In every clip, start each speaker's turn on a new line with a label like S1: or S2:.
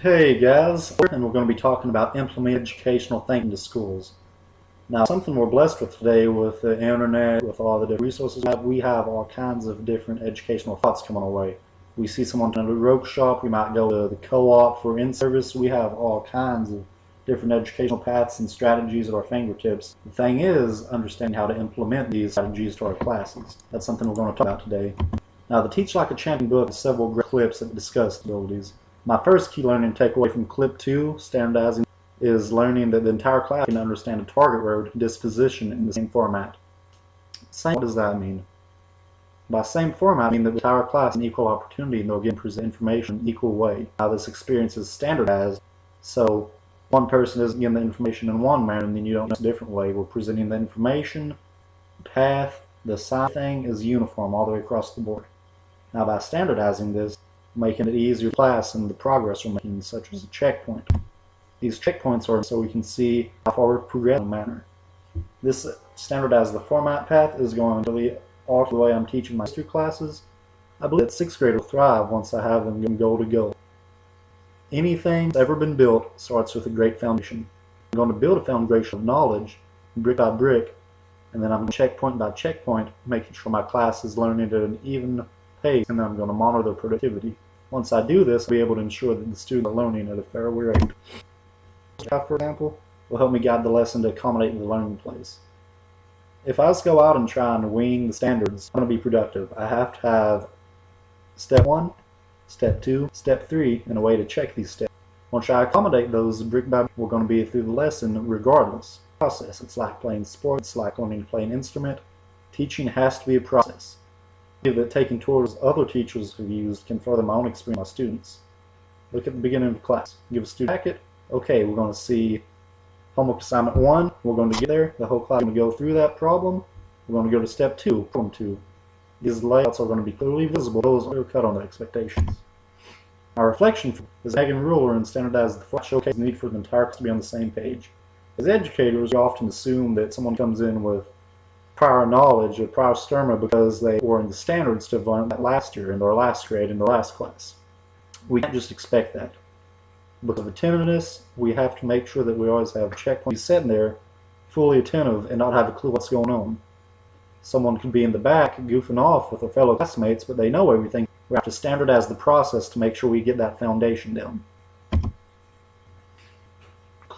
S1: Hey guys, and we're going to be talking about implementing educational thinking to schools. Now, something we're blessed with today with the internet, with all the different resources we have all kinds of different educational thoughts coming our way. We see someone in a rogue shop, we might go to the co-op for in-service. We have all kinds of different educational paths and strategies at our fingertips. The thing is, understanding how to implement these strategies to our classes. That's something we're going to talk about today. Now, the Teach Like a Champion book has several great clips that discuss abilities. My first key learning takeaway from clip 2, standardizing, is learning that the entire class can understand a target road disposition in the same format. What does that mean? By same format, I mean that the entire class has an equal opportunity and they'll get present information in an equal way. Now, this experience is standardized, so one person isn't getting the information in one manner and then you don't know a different way. We're presenting the information, path, the sign thing is uniform all the way across the board. Now, by standardizing this, making it easier to class and the progress we're making, such as a checkpoint. These checkpoints are so we can see how far we're progressing in a manner. This standardized the format path is going really off the way I'm teaching my history classes. I believe that 6th graders will thrive once I have them goal to goal. Anything that's ever been built starts with a great foundation. I'm going to build a foundation of knowledge, brick by brick, and then I'm checkpoint by checkpoint, making sure my class is learning at an even pace, and then I'm going to monitor their productivity. Once I do this, I'll be able to ensure that the students are learning at a fair rate. For example, will help me guide the lesson to accommodate the learning place. If I just go out and try and wing the standards, I'm going to be productive. I have to have step 1, step 2, step 3, and a way to check these steps. Once I accommodate those brick by brick, we're going to be through the lesson regardless. Process. It's like playing sports, it's like learning to play an instrument. Teaching has to be a process. That taking tours other teachers have used can further my own experience with my students. Look at the beginning of the class. Give a student a packet. Okay, we're going to see homework assignment 1. We're going to get there. The whole class is going to go through that problem. We're going to go to step 2, problem 2. These layouts are going to be clearly visible. Those are cut on the expectations. Our reflection is a Hagen ruler and standardize the showcase the need for the entire class to be on the same page. As educators, we often assume that someone comes in with prior knowledge or prior sturma because they were in the standards to have learned that last year in their last grade in their last class. We can't just expect that. Because of attentiveness, we have to make sure that we always have checkpoints sitting there fully attentive and not have a clue what's going on. Someone could be in the back goofing off with their fellow classmates, but they know everything. We have to standardize the process to make sure we get that foundation down.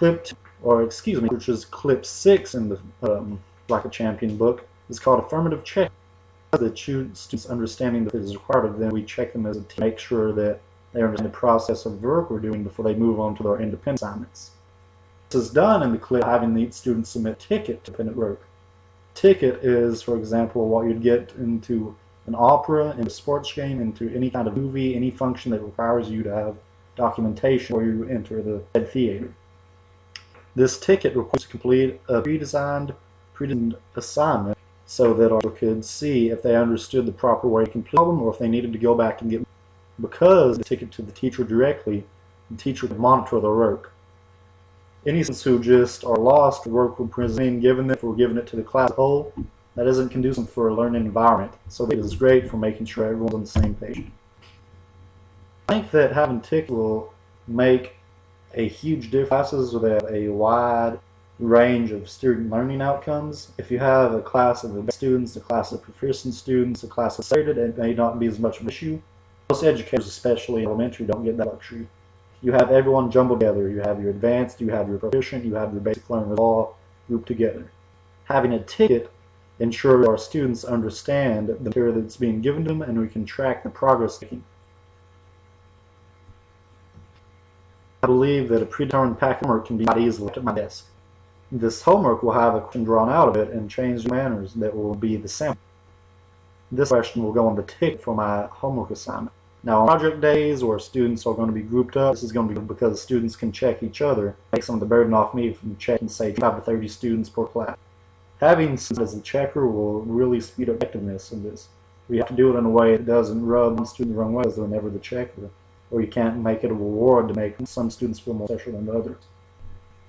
S1: Which is clip 6 in the Like a Champion book, is called affirmative check. The students understanding that it is required of them, we check them as a team to make sure that they understand the process of the work we're doing before they move on to their independent assignments. This is done in the clip having the students submit a ticket to independent work. Ticket is, for example, what you'd get into an opera, into a sports game, into any kind of movie, any function that requires you to have documentation before you enter the said theater. This ticket requires to complete a pre-designed assignment so that our kids see if they understood the proper way to complete the problem or if they needed to go back and get. Because the ticket to the teacher directly, the teacher would monitor their work. Any students who just are lost, the work we're presenting, if we're giving it to the class as a whole, that isn't conducive for a learning environment. So it is great for making sure everyone's on the same page. I think that having tickets will make a huge difference where they have a wide range of student learning outcomes. If you have a class of advanced students, a class of proficient students, a class of graded, it may not be as much of an issue. Most educators, especially elementary, don't get that luxury. You have everyone jumbled together. You have your advanced, you have your proficient, you have your basic learners all grouped together. Having a ticket ensures our students understand the material that's being given to them and we can track the progress making. I believe that a predetermined packet of homework can be not easily left at my desk. This homework will have a question drawn out of it and changed manners that will be the same. This question will go on the ticket for my homework assignment. Now, on project days where students are going to be grouped up, this is going to be because students can check each other, take some of the burden off me from checking, say, 25 to 30 students per class. Having students as a checker will really speed up effectiveness in this. We have to do it in a way that doesn't rub students the wrong way, because they're never the checker, or you can't make it a reward to make some students feel more special than others.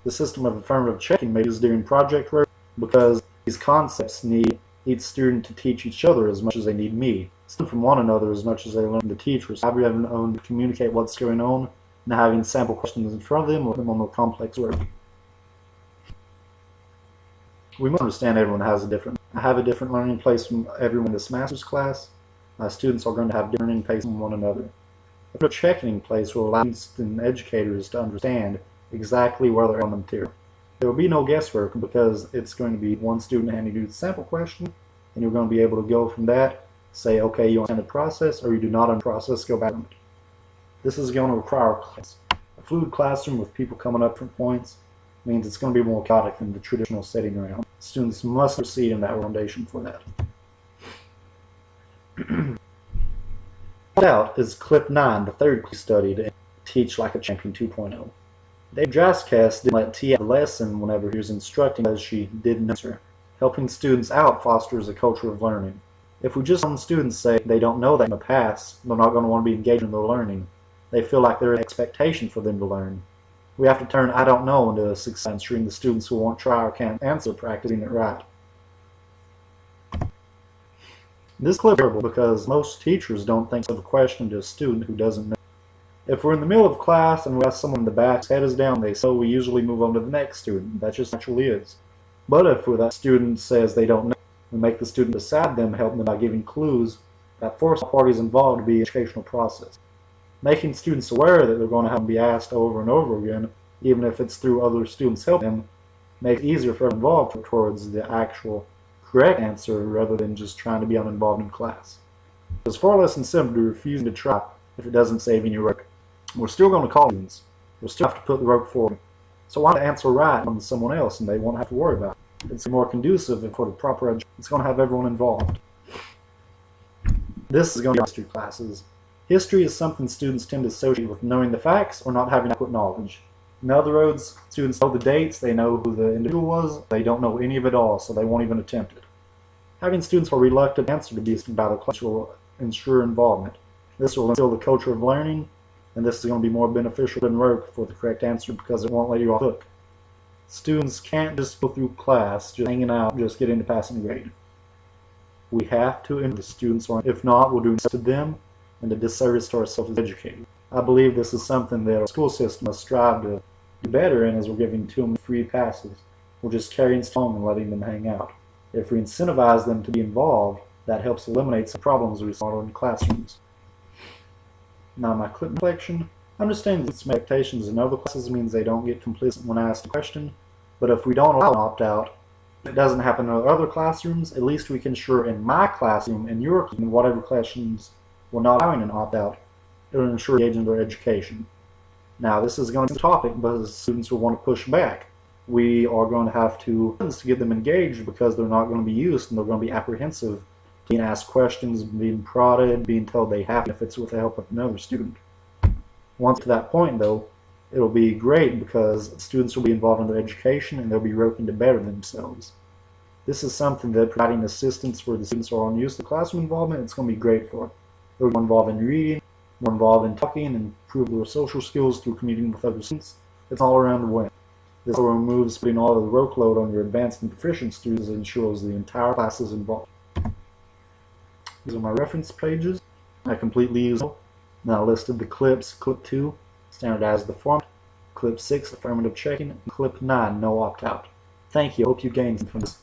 S1: The system of affirmative checking may be used during project work because these concepts need each student to teach each other as much as they need me. Learn from one another as much as they learn from the teachers. However, you have to communicate what's going on and having sample questions in front of them or them on more complex work. We must understand everyone has a different learning pace from everyone in this master's class. Students are going to have different learning pace from one another. A checking place will allow students and educators to understand exactly where they're on the material. There will be no guesswork because it's going to be one student handing you the sample question, and you're going to be able to go from that, say, okay, you understand the process, or you do not understand the process, go back on it. This is going to require a class. A fluid classroom with people coming up from points means it's going to be more chaotic than the traditional setting around. Students must proceed in that foundation for that. Out is clip 9, the third case study to teach like a champion 2.0. Dave Jaskast didn't let T have the lesson whenever he was instructing as she didn't answer. Helping students out fosters a culture of learning. If we just let students say they don't know that in the past, they're not going to want to be engaged in their learning. They feel like there's an expectation for them to learn. We have to turn I don't know into a success, ensuring the students who won't try or can't answer practicing it right. This clip is terrible because most teachers don't think of a question to a student who doesn't know. If we're in the middle of class and we ask someone in the back, head is down, they say, we usually move on to the next student. That just naturally is. But if that student says they don't know, we make the student beside them, help them by giving clues that force all parties involved to be an educational process. Making students aware that they're going to have to be asked over and over again, even if it's through other students helping them, makes it easier for everyone involved towards the actual correct answer rather than just trying to be uninvolved in class. It's far less incentive to refusing to try if it doesn't save any work. We're still going to call students. We'll still have to put the work forward. So why not answer right on someone else and they won't have to worry about it? It's more conducive for the proper education. It's going to have everyone involved. This is going to be history classes. History is something students tend to associate with knowing the facts or not having adequate knowledge. In other words, students know the dates, they know who the individual was, they don't know any of it all, so they won't even attempt it. Having students who are reluctant to answer to be asked about a class will ensure involvement. This will instill the culture of learning, and this is going to be more beneficial than work for the correct answer because it won't let you off the hook. Students can't just go through class, just hanging out, just getting the passing grade. We have to ensure the students are, if not, we'll do this to them and a disservice to ourselves as educators. I believe this is something that our school system must strive to do better in as we're giving too many free passes. We're just carrying strong and letting them hang out. If we incentivize them to be involved, that helps eliminate some problems we saw in classrooms. Now my clip reflection. Understanding that expectations in other classes means they don't get complicit when asked a question, but if we don't allow an opt-out, it doesn't happen in other classrooms, at least we can ensure in my classroom, in your classroom, whatever classrooms we're not allowing an opt-out, it will ensure engagement in their education. Now this is going to be a topic, but students will want to push back. We are going to have to get them engaged because they're not going to be used and they're going to be apprehensive being asked questions, being prodded, being told they have to if it's with the help of another student. Once to that point though, it'll be great because students will be involved in their education and they'll be working to better themselves. This is something that providing assistance for the students who are unused to classroom involvement, it's going to be great for. They're more involved in reading, more involved in talking, and improve their social skills through communicating with other students. It's all around the win. This removes putting all of the workload on your advanced and proficient students and ensures the entire class is involved. These are my reference pages. I completely use them. Now I listed the clips. Clip 2, standardize the format. Clip 6, affirmative checking. And clip 9, no opt-out. Thank you. Hope you gained from this.